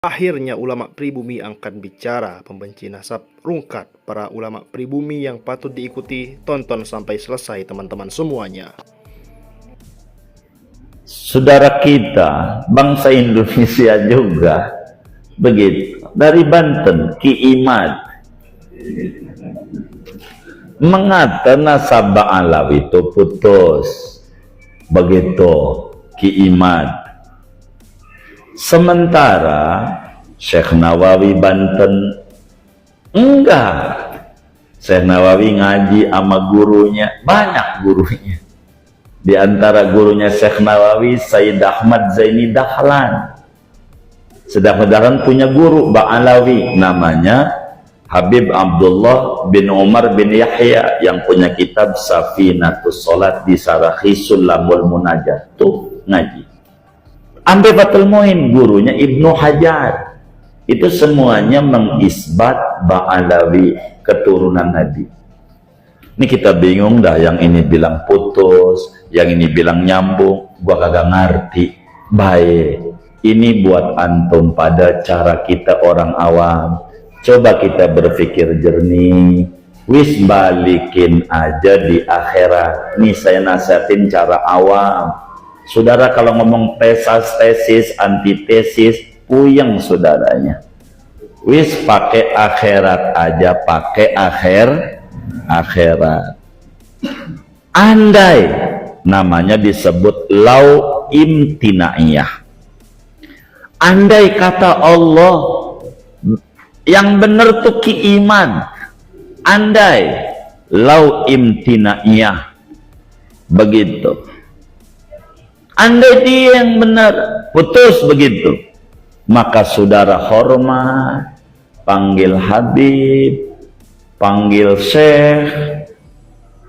Akhirnya ulama pribumi angkat bicara, pembenci nasab rungkat. Para ulama pribumi yang patut diikuti, tonton sampai selesai teman-teman semuanya. Saudara kita, bangsa Indonesia juga begitu. Dari Banten, Ki Imad mengata nasab Alawi itu putus. Begitu Ki Imad. Sementara Syekh Nawawi Banten enggak. Syekh Nawawi ngaji sama gurunya, banyak gurunya. Di antara gurunya Syekh Nawawi, Sayyid Ahmad Zaini Dahlan. Sedang Dahlan punya guru Ba'alawi, namanya Habib Abdullah bin Umar bin Yahya, yang punya kitab Safinatus Salat di Sarahi Sulamul Munajat. Tuh ngaji. Ambil Fathul Muin, gurunya Ibnu Hajar. Itu semuanya mengisbat Ba'alawi, keturunan Nabi. Ini kita bingung dah, yang ini bilang putus, yang ini bilang nyambung, gua kagak ngerti. Baik, ini buat antum pada cara kita orang awam. Coba kita berpikir jernih, wis balikin aja di akhirat. Nih saya nasihatin cara awam. Saudara kalau ngomong tesis, antitesis, puyeng saudaranya. Wis pakai akhirat aja, pakai akhirat. Andai namanya disebut lau imtinaiyah. Andai kata Allah yang benar tuh Ki Iman. Andai lau imtinaiyah. Begitu. Andai dia yang benar, putus begitu, maka saudara hormat, panggil Habib, panggil Syekh,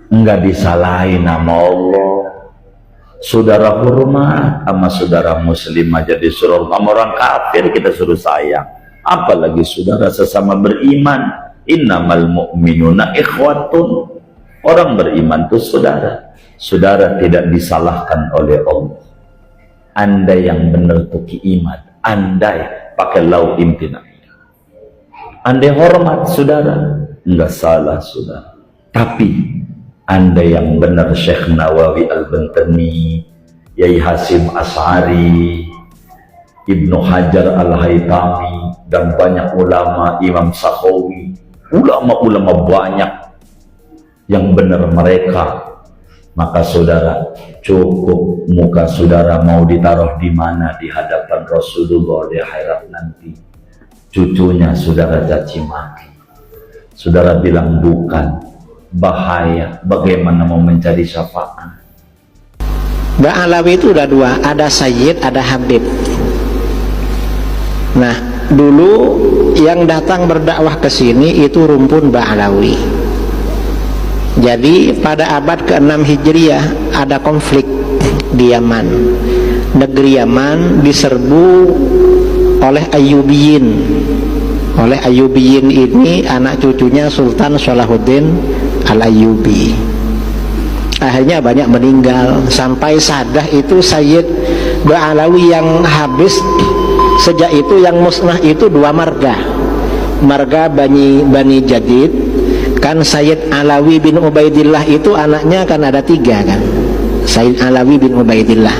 enggak disalahin nama Allah. Saudara hormat sama saudara muslim aja disuruh, sama orang kafir kita suruh sayang, apalagi saudara sesama beriman. Innamal mu'minuna ikhwatun. Orang beriman itu saudara. Saudara tidak disalahkan oleh Allah. Andai yang benar tuh Ki Imad, andai pakai lau imtina, andai hormat saudara, enggak salah saudara. Tapi andai yang benar Syekh Nawawi Al-Bantani, Yai Hasim As'ari, Ibnu Hajar Al-Haytami, dan banyak ulama, Imam Sakhawi, ulama-ulama banyak yang benar mereka, maka saudara cukup muka saudara mau ditaruh di mana di hadapan Rasulullah di akhirat nanti. Cucunya saudara caci maki, saudara bilang bukan, bahaya. Bagaimana mau mencari syafaat? Ba'alawi itu udah dua, ada Sayyid, ada Habib. Nah, dulu yang datang berdakwah ke sini itu rumpun Ba'alawi. Jadi pada abad ke-6 Hijriah ada konflik di Yaman. Negeri Yaman diserbu oleh Ayyubiyin. Oleh Ayyubiyin ini anak cucunya Sultan Salahuddin Al-Ayyubi. Akhirnya banyak meninggal, sampai Sadah itu Sayyid Ba'alawi yang habis. Sejak itu yang musnah itu dua marga. Marga Bani Jadid. Kan Sayyid Alawi bin Ubaidillah itu anaknya kan ada tiga kan. Sayyid Alawi bin Ubaidillah.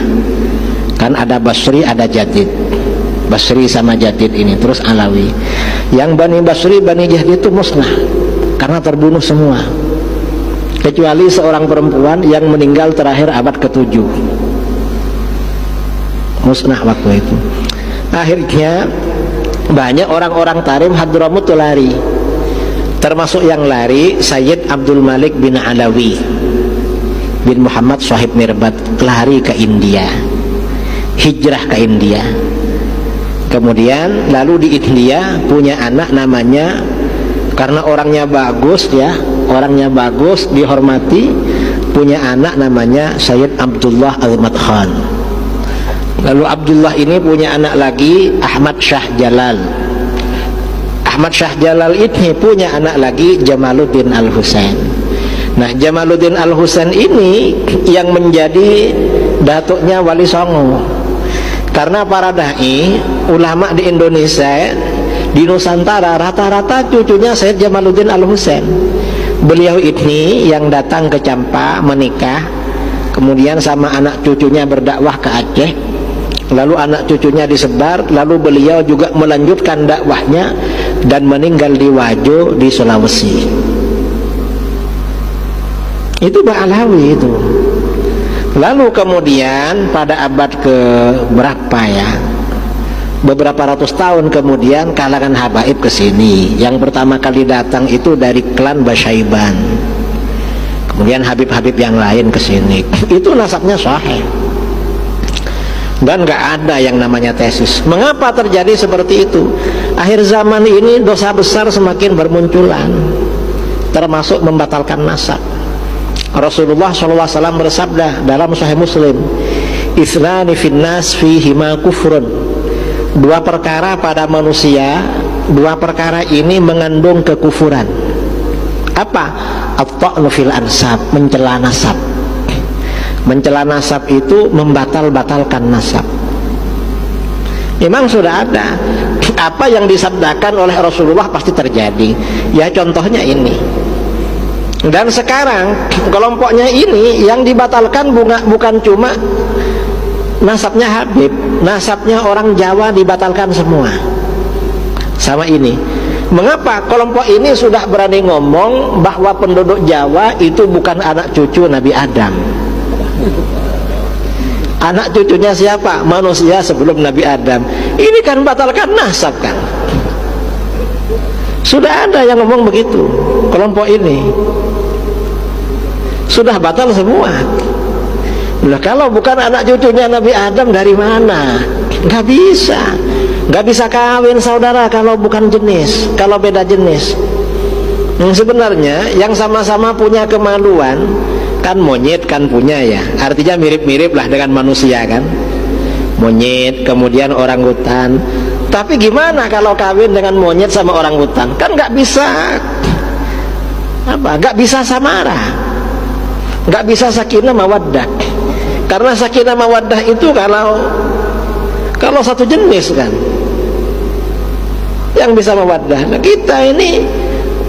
Kan ada Basri, ada Jadid. Basri sama Jadid ini, terus Alawi. Yang Bani Basri, Bani Jadid itu musnah karena terbunuh semua. Kecuali seorang perempuan yang meninggal terakhir abad ke-7. Musnah waktu itu. Akhirnya banyak orang-orang Tarim Hadramut lari. Termasuk yang lari Sayyid Abdul Malik bin Alawi bin Muhammad Shahib Mirbat, lari ke India, hijrah ke India. Kemudian lalu di India punya anak namanya, karena orangnya bagus ya, orangnya bagus, dihormati, punya anak namanya Sayyid Abdullah Al-Madkhan. Lalu Abdullah ini punya anak lagi Ahmad Shah Jalal. Ahmad Shah Jalal ini punya anak lagi Jamaluddin Al-Husain. Nah, Jamaluddin Al-Husain ini yang menjadi datuknya Wali Songo. Karena para dai, ulama di Indonesia, di Nusantara, rata-rata cucunya Sayyid Jamaluddin Al-Husain. Beliau ini yang datang ke Campa menikah, kemudian sama anak cucunya berdakwah ke Aceh, lalu anak cucunya disebar, lalu beliau juga melanjutkan dakwahnya dan meninggal di Wajo di Sulawesi. Itu Ba'alawi itu. Lalu kemudian pada abad ke berapa ya, beberapa ratus tahun kemudian kalangan habaib ke sini. Yang pertama kali datang itu dari klan Basyaiban, kemudian habib-habib yang lain ke sini. Itu nasabnya sahih dan gak ada yang namanya tesis. Mengapa terjadi seperti itu? Akhir zaman ini dosa besar semakin bermunculan, termasuk membatalkan nasab. Rasulullah SAW bersabda dalam Sahih Muslim, "Ithnani finnas fihima kufrun." Dua perkara pada manusia, dua perkara ini mengandung kekufuran. Apa? At-ta'nu fil ansab, mencela nasab. Mencela nasab itu membatal-batalkan nasab. Memang sudah ada. Apa yang disabdakan oleh Rasulullah pasti terjadi. Ya contohnya ini. Dan sekarang kelompoknya ini yang dibatalkan bukan cuma nasabnya Habib, nasabnya orang Jawa dibatalkan semua. Sama ini. Mengapa kelompok ini sudah berani ngomong bahwa penduduk Jawa itu bukan anak cucu Nabi Adam? Anak cucunya siapa? Manusia sebelum Nabi Adam. Ini kan batalkan nasab kan? Sudah ada yang ngomong begitu. Kelompok ini sudah batal semua. Nah, kalau bukan anak cucunya Nabi Adam dari mana? Gak bisa. Gak bisa kawin saudara kalau bukan jenis, kalau beda jenis. Sebenarnya yang sama-sama punya kemaluan kan monyet kan punya ya, artinya mirip-mirip lah dengan manusia kan. Monyet, kemudian orangutan. Tapi gimana kalau kawin dengan monyet sama orangutan? Kan gak bisa gak bisa samara, gak bisa sakinah mawaddah. Karena sakinah mawaddah itu kalau satu jenis kan yang bisa mawaddah. Nah, kita ini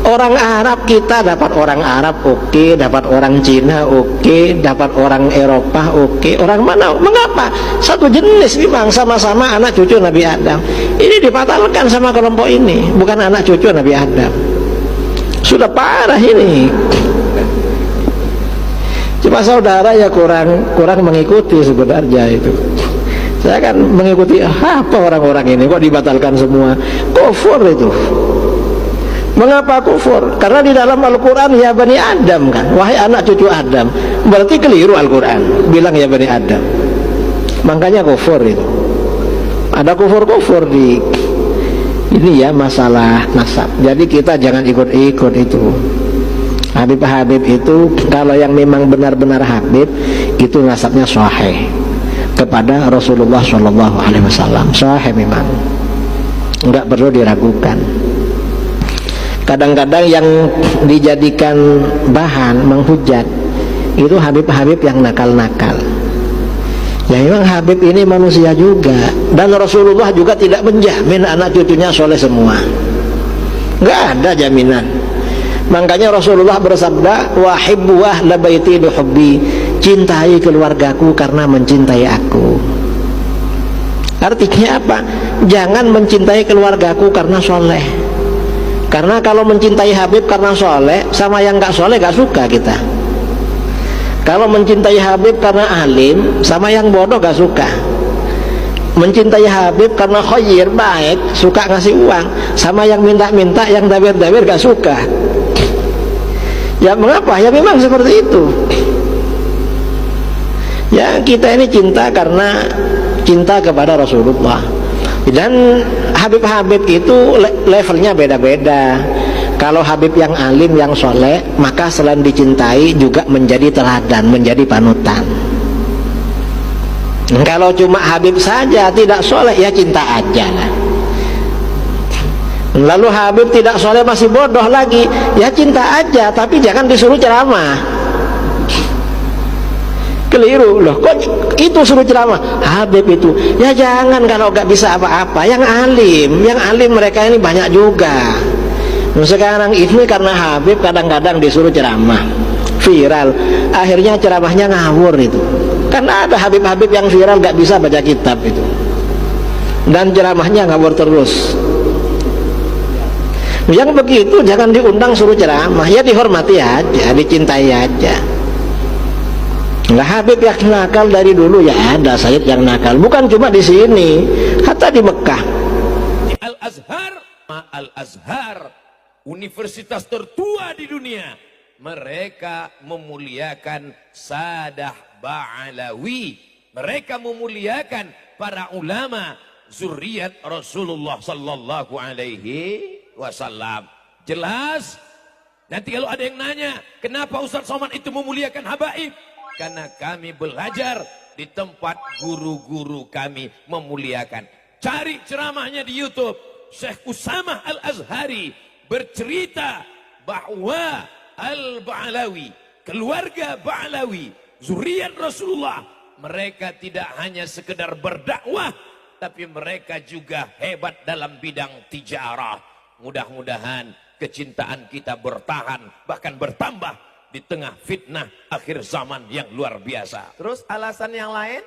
orang Arab, kita dapat orang Arab oke, dapat orang Cina oke, dapat orang Eropa oke, orang mana? Mengapa? Satu jenis memang, sama-sama anak cucu Nabi Adam. Ini dibatalkan sama kelompok ini, bukan anak cucu Nabi Adam. Sudah parah ini. Cuma saudara ya kurang mengikuti sebenarnya itu. Saya kan mengikuti apa orang-orang ini kok dibatalkan semua. Kufur itu. Mengapa kufur? Karena di dalam Al-Quran ya Bani Adam kan, wahai anak cucu Adam. Berarti keliru Al-Quran bilang ya Bani Adam. Makanya kufur itu. Ada kufur-kufur di ini ya masalah nasab. Jadi kita jangan ikut-ikut itu. Habib-habib itu kalau yang memang benar-benar habib itu nasabnya sahih kepada Rasulullah SAW. Sahih memang, enggak perlu diragukan. Kadang-kadang yang dijadikan bahan menghujat itu habib-habib yang nakal-nakal. Ya memang habib ini manusia juga, dan Rasulullah juga tidak menjamin anak cucunya soleh semua. Enggak ada jaminan. Makanya Rasulullah bersabda, "Wahibbu ahla baiti bihubbi." Cintai keluargaku karena mencintai aku. Artinya apa? Jangan mencintai keluargaku karena soleh. Karena kalau mencintai Habib karena soleh, sama yang gak soleh gak suka kita. Kalau mencintai Habib karena alim, sama yang bodoh gak suka. Mencintai Habib karena khoyir, baik, suka ngasih uang, sama yang minta-minta, yang dabir-dabir gak suka. Ya mengapa? Ya memang seperti itu. Ya kita ini cinta karena cinta kepada Rasulullah. Dan Habib-Habib itu levelnya beda-beda. Kalau Habib yang alim, yang soleh, maka selain dicintai juga menjadi teladan, menjadi panutan. Kalau cuma Habib saja tidak soleh, ya cinta aja lah. Lalu Habib tidak soleh masih bodoh lagi, ya cinta aja, tapi jangan disuruh ceramah. Keliru loh, kok itu suruh ceramah Habib itu? Ya jangan kalau nggak bisa apa-apa, yang alim mereka ini banyak juga. Nah, sekarang ini karena Habib kadang-kadang disuruh ceramah viral, akhirnya ceramahnya ngawur itu. Karena ada Habib-Habib yang viral nggak bisa baca kitab itu, dan ceramahnya ngawur terus. Yang begitu jangan diundang suruh ceramah, ya dihormati aja, dicintai aja. Lah Habib yang nakal dari dulu ya ada, Sayyid yang nakal, bukan cuma di sini, hatta di Mekah. Al-Azhar, universitas tertua di dunia, mereka memuliakan Sadah Ba'alawi, mereka memuliakan para ulama zuriat Rasulullah sallallahu alaihi wasallam. Jelas? Nanti kalau ada yang nanya, kenapa Ustaz Somad itu memuliakan habaib? Karena kami belajar di tempat guru-guru kami memuliakan. Cari ceramahnya di YouTube. Syekh Usamah Al-Azhari bercerita bahwa Al-Ba'alawi, keluarga Ba'alawi, zuriat Rasulullah, mereka tidak hanya sekedar berdakwah, tapi mereka juga hebat dalam bidang tijarah. Mudah-mudahan kecintaan kita bertahan, bahkan bertambah di tengah fitnah akhir zaman yang luar biasa. Terus alasan yang lain,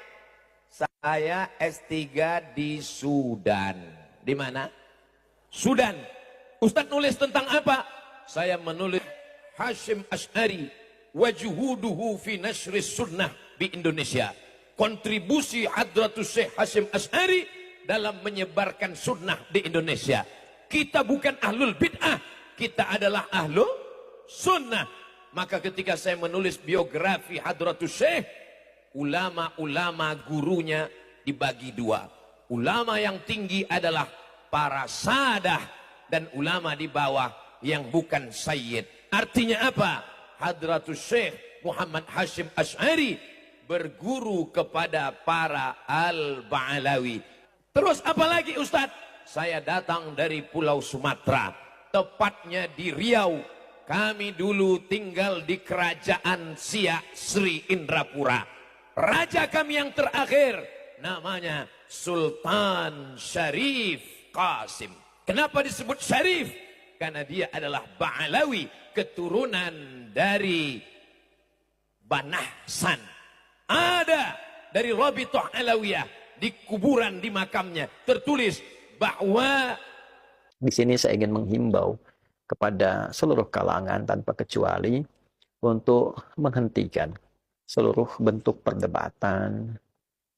saya S3 di Sudan. Di mana? Sudan. Ustadz nulis tentang apa? Saya menulis Hasyim Asy'ari wa juhuduhu fi nashri sunnah di Indonesia. Kontribusi Hadratus Syekh Hasyim Asy'ari dalam menyebarkan sunnah di Indonesia. Kita bukan ahlul bid'ah, kita adalah ahlul sunnah. Maka ketika saya menulis biografi Hadratus Syekh, ulama-ulama gurunya dibagi dua. Ulama yang tinggi adalah para sadah, dan ulama di bawah yang bukan sayyid. Artinya apa? Hadratus Syekh Muhammad Hasyim Asy'ari berguru kepada para Al-Ba'alawi. Terus apa lagi Ustadz? Saya datang dari Pulau Sumatera, tepatnya di Riau. Kami dulu tinggal di kerajaan Siak Sri Indrapura. Raja kami yang terakhir namanya Sultan Syarif Qasim. Kenapa disebut Syarif? Karena dia adalah Ba'alawi, keturunan dari Banahsan. Ada dari Rabithah Alawiyah, di kuburan di makamnya tertulis bahwa di sini saya ingin menghimbau kepada seluruh kalangan tanpa kecuali untuk menghentikan seluruh bentuk perdebatan,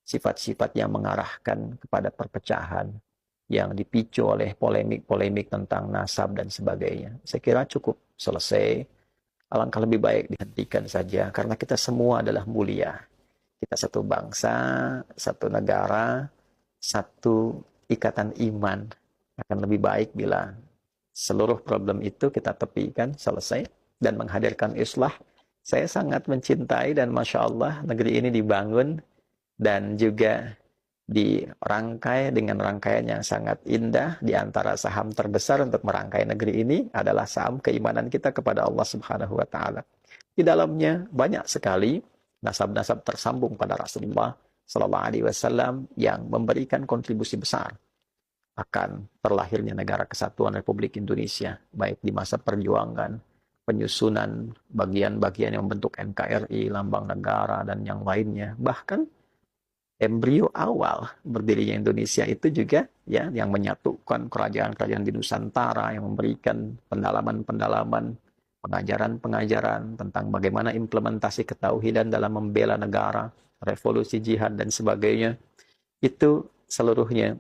sifat-sifat yang mengarahkan kepada perpecahan, yang dipicu oleh polemik-polemik tentang nasab dan sebagainya. Saya kira cukup selesai. Alangkah lebih baik dihentikan saja, karena kita semua adalah mulia. Kita satu bangsa, satu negara, satu ikatan iman. Akan lebih baik bila seluruh problem itu kita tepikan, selesai, dan menghadirkan islah. Saya sangat mencintai dan Masya Allah negeri ini dibangun dan juga dirangkai dengan rangkaian yang sangat indah. Di antara saham terbesar untuk merangkai negeri ini adalah saham keimanan kita kepada Allah Subhanahu wa Ta'ala. Di dalamnya banyak sekali nasab-nasab tersambung pada Rasulullah Sallallahu Alaihi Wasallam yang memberikan kontribusi besar akan terlahirnya negara kesatuan Republik Indonesia, baik di masa perjuangan, penyusunan bagian-bagian yang membentuk NKRI, lambang negara, dan yang lainnya. Bahkan embrio awal berdirinya Indonesia itu juga ya yang menyatukan kerajaan-kerajaan di Nusantara, yang memberikan pendalaman-pendalaman, pengajaran-pengajaran tentang bagaimana implementasi ketauhidan dalam membela negara, revolusi jihad, dan sebagainya. Itu seluruhnya,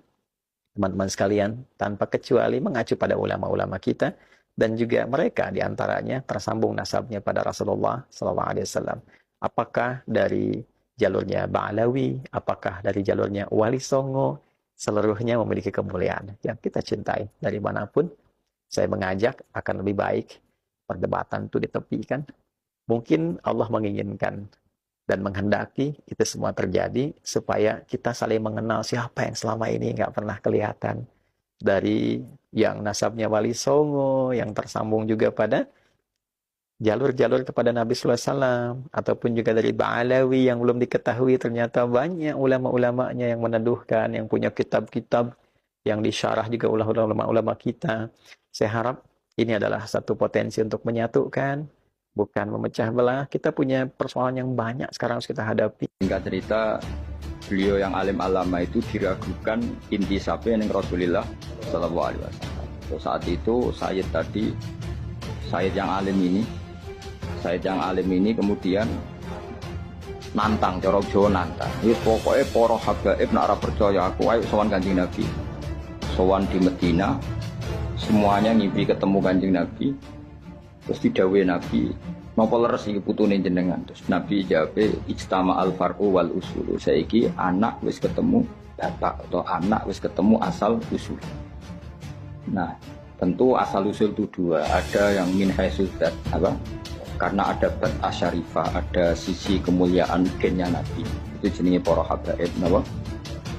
teman-teman sekalian, tanpa kecuali mengacu pada ulama-ulama kita, dan juga mereka diantaranya tersambung nasabnya pada Rasulullah SAW. Apakah dari jalurnya Ba'alawi, apakah dari jalurnya Wali Songo, seluruhnya memiliki kemuliaan yang kita cintai. Dari manapun, saya mengajak akan lebih baik perdebatan itu ditepikan. Mungkin Allah menginginkan dan menghendaki itu semua terjadi supaya kita saling mengenal siapa yang selama ini nggak pernah kelihatan. Dari yang nasabnya Wali Songo, yang tersambung juga pada jalur-jalur kepada Nabi Sallallahu Alaihi Wasallam, ataupun juga dari Ba'alawi yang belum diketahui, ternyata banyak ulama-ulamanya yang meneduhkan, yang punya kitab-kitab yang disyarah juga oleh ulama-ulama kita. Saya harap ini adalah satu potensi untuk menyatukan, bukan memecah belah. Kita punya persoalan yang banyak sekarang harus kita hadapi. Singkat cerita, beliau yang alim alama itu diragukan intisabnya yang Rasulullah Sallallahu Alaihi Wasallam. Saat itu Sayyid yang alim ini kemudian nantang, corok Jawa nantang. Ini pokoknya para habaib nak ora percaya aku, ayo sowan Kanjeng Nabi. Sowan di Medina, semuanya ngimpi ketemu Kanjeng Nabi. Terus didhawuhi Nabi, napa leres iki putune jenengan? Terus Nabi jawab, ijtama al far'u wal usulu. Saiki anak wis ketemu bapak, atau anak wis ketemu asal usul. Nah, tentu asal usul itu dua. Ada yang min haitsul dzat, apa? Karena ada bat asyarifah, ada sisi kemuliaan gennya Nabi. Itu jenenge para habaib, napa?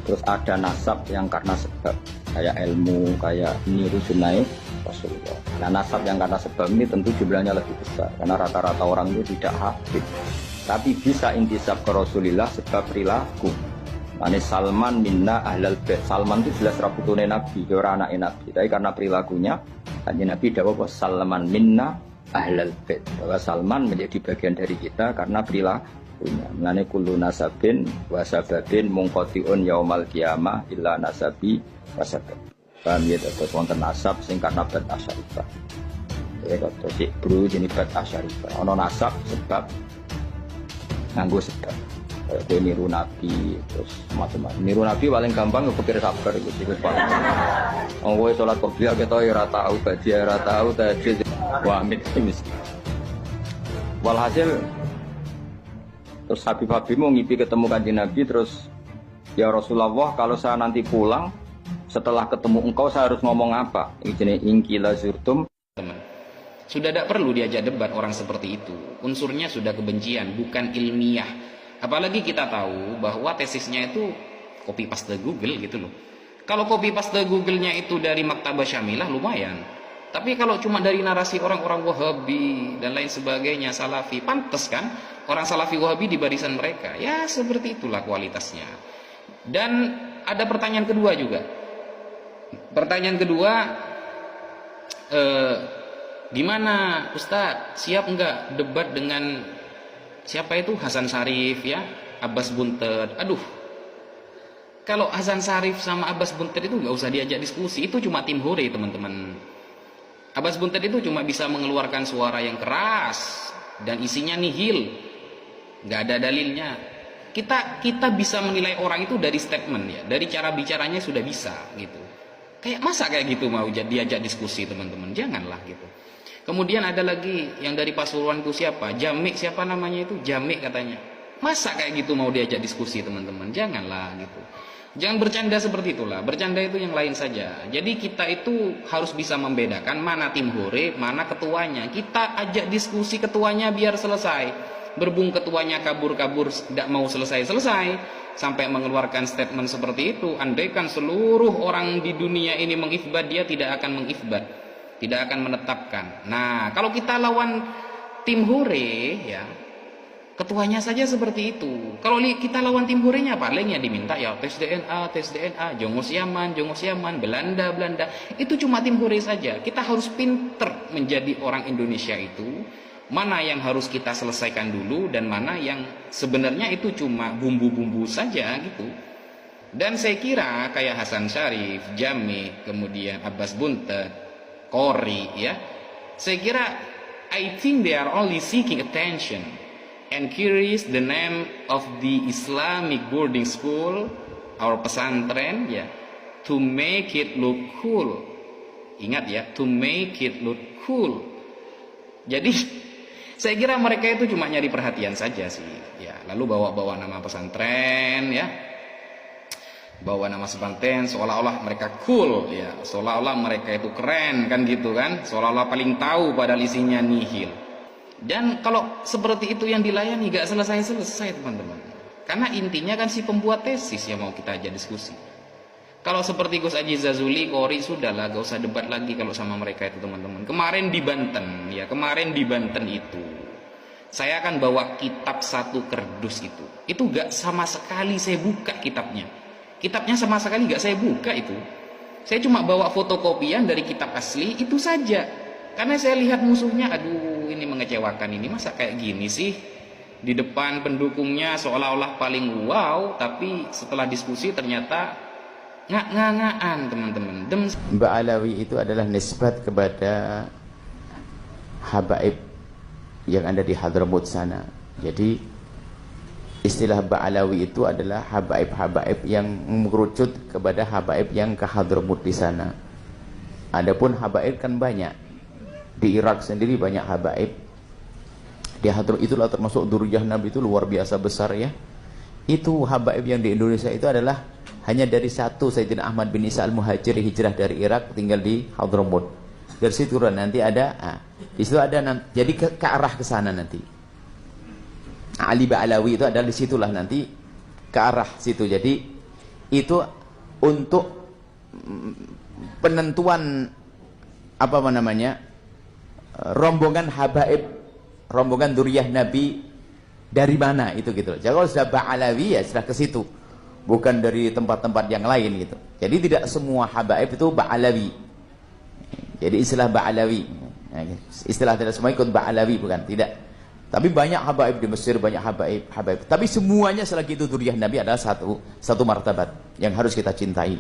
Terus ada nasab yang karena sebab, kayak ilmu, kayak niru sunnah Rasulullah. Nah, nasab yang karena sebab ini tentu jumlahnya lebih besar, karena rata-rata orang itu tidak hafid. Tapi bisa intisab ke Rasulullah sebab perilaku. Ini Salman minna ahlal bait. Salman itu jelas raputune Nabi, ora anake Nabi. Tapi karena perilakunya, Kanjeng Nabi dawuh bahwa Salman minna ahlal bait. Bahwa Salman menjadi bagian dari kita karena perilakunya. Mengenai kullu nasabin wasababin mungqatiun yaumal qiyamah illa nasabi wasabab. Paham ya, terus wonten nasab sing karena bat asyarifah. Ya kata sik bro jenenge bat asyarifah. Ana nasab sebab nganggo sebab. Kayak niru Nabi, terus macam-macam. Niru Nabi paling gampang kepikir sabar itu sih paling. Wong kowe salat qobliyah ketok ora tahu baji ora tahu tahajud. Wah, miskin. Walhasil terus Habib mau ngipi ketemu Kanjeng Nabi, terus ya Rasulullah, kalau saya nanti pulang setelah ketemu engkau saya harus ngomong apa? Ini jenis ingkila zurtum. Sudah tidak perlu diajak debat orang seperti itu. Unsurnya sudah kebencian, bukan ilmiah. Apalagi kita tahu bahwa tesisnya itu copy paste Google gitu loh. Kalau copy paste Google-nya itu dari Maktabah Syamilah lumayan. Tapi kalau cuma dari narasi orang-orang Wahabi dan lain sebagainya, Salafi, pantas kan orang Salafi Wahabi di barisan mereka? Ya seperti itulah kualitasnya. Dan ada pertanyaan kedua juga. Pertanyaan kedua, gimana Ustadz, siap enggak debat dengan siapa itu Hasan Syarif ya, Abbas Buntet? Aduh, kalau Hasan Syarif sama Abbas Buntet itu nggak usah diajak diskusi, itu cuma tim hore teman-teman. Abbas Buntet itu cuma bisa mengeluarkan suara yang keras dan isinya nihil, nggak ada dalilnya. Kita bisa menilai orang itu dari statement ya, dari cara bicaranya sudah bisa gitu. Kayak masa kayak gitu mau diajak diskusi teman-teman, janganlah gitu. Kemudian ada lagi yang dari Pasuruan itu siapa? Jamik, siapa namanya itu? Jamik katanya. Masa kayak gitu mau diajak diskusi teman-teman, janganlah gitu. Jangan bercanda seperti itulah, bercanda itu yang lain saja. Jadi kita itu harus bisa membedakan mana tim hore, mana ketuanya. Kita ajak diskusi ketuanya biar selesai. Berbung ketuanya kabur-kabur, tidak mau selesai-selesai, sampai mengeluarkan statement seperti itu. Andaikan seluruh orang di dunia ini mengifbat, dia tidak akan mengifbat, tidak akan menetapkan. Nah, kalau kita lawan tim hore, ya ketuanya saja seperti itu. Kalau kita lawan tim hurenya paling ya diminta ya tes DNA, Jongos Yaman, Belanda. Itu cuma tim hure saja. Kita harus pinter menjadi orang Indonesia itu. Mana yang harus kita selesaikan dulu dan mana yang sebenarnya itu cuma bumbu-bumbu saja gitu. Dan saya kira kayak Hasan Syarif, Jami, kemudian Abbas Buntet, Qori ya. Saya kira I think they are only seeking attention and carries the name of the Islamic boarding school, our pesantren, ya, to make it look cool. Ingat ya, to make it look cool. Jadi saya kira mereka itu cuma nyari perhatian saja sih, ya. Lalu bawa nama pesantren, ya, bawa nama pesantren, seolah-olah mereka cool, ya, seolah-olah mereka itu keren, kan gitu kan, seolah-olah paling tahu padahal isinya nihil. Dan kalau seperti itu yang dilayani gak selesai-selesai teman-teman. Karena intinya kan si pembuat tesis yang mau kita aja diskusi. Kalau seperti Gus Aji Zazuli, Kori, sudahlah, gak usah debat lagi kalau sama mereka itu teman-teman. Kemarin di Banten itu, saya akan bawa kitab satu kerdus itu gak sama sekali saya buka kitabnya sama sekali gak saya buka itu. Saya cuma bawa fotokopian dari kitab asli itu saja, karena saya lihat musuhnya, aduh ini mengecewakan, ini masa kayak gini sih, di depan pendukungnya seolah-olah paling wow, tapi setelah diskusi ternyata ngak-ngakan teman-teman. Ba'alawi itu adalah nisbat kepada habaib yang ada di Hadramut sana. Jadi istilah Ba'alawi itu adalah habaib-habaib yang mengerucut kepada habaib yang ke Hadramut di sana. Adapun habaib kan banyak. Di Irak sendiri banyak habaib. Di Hadramut itulah termasuk Duriyah Nabi, itu luar biasa besar ya. Itu habaib yang di Indonesia itu adalah hanya dari satu, Sayyidina Ahmad bin Isa al-Muhajir hijrah dari Irak tinggal di Hadramut. Dari situ nanti ada, di situ ada, jadi ke arah ke sana nanti. Ali Ba'alawi itu adalah disitulah nanti ke arah situ. Jadi itu untuk penentuan apa namanya, rombongan habaib, rombongan Duriyah Nabi dari mana itu gitu. Jadi kalau sudah Ba'alawi ya sudah ke situ, bukan dari tempat-tempat yang lain gitu. Jadi tidak semua habaib itu Ba'alawi. Jadi istilah Ba'alawi, istilah tidak semua ikut Ba'alawi, bukan, tidak. Tapi banyak habaib di Mesir, banyak habaib. Tapi semuanya selagi itu Duriyah Nabi adalah satu martabat yang harus kita cintai.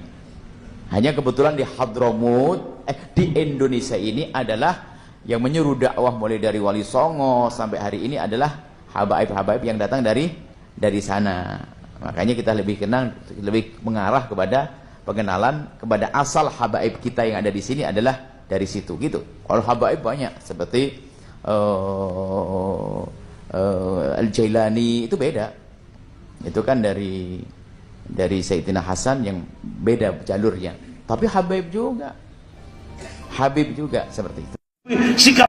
Hanya kebetulan di Hadramut, di Indonesia ini adalah yang menyuruh dakwah mulai dari Wali Songo sampai hari ini adalah habaib-habaib yang datang dari sana. Makanya kita lebih mengarah kepada pengenalan kepada asal habaib kita yang ada di sini adalah dari situ gitu. Kalau habaib banyak seperti Al-Jailani itu beda. Itu kan dari Sayyidina Hasan yang beda jalurnya. Tapi Habib juga seperti itu. Sikap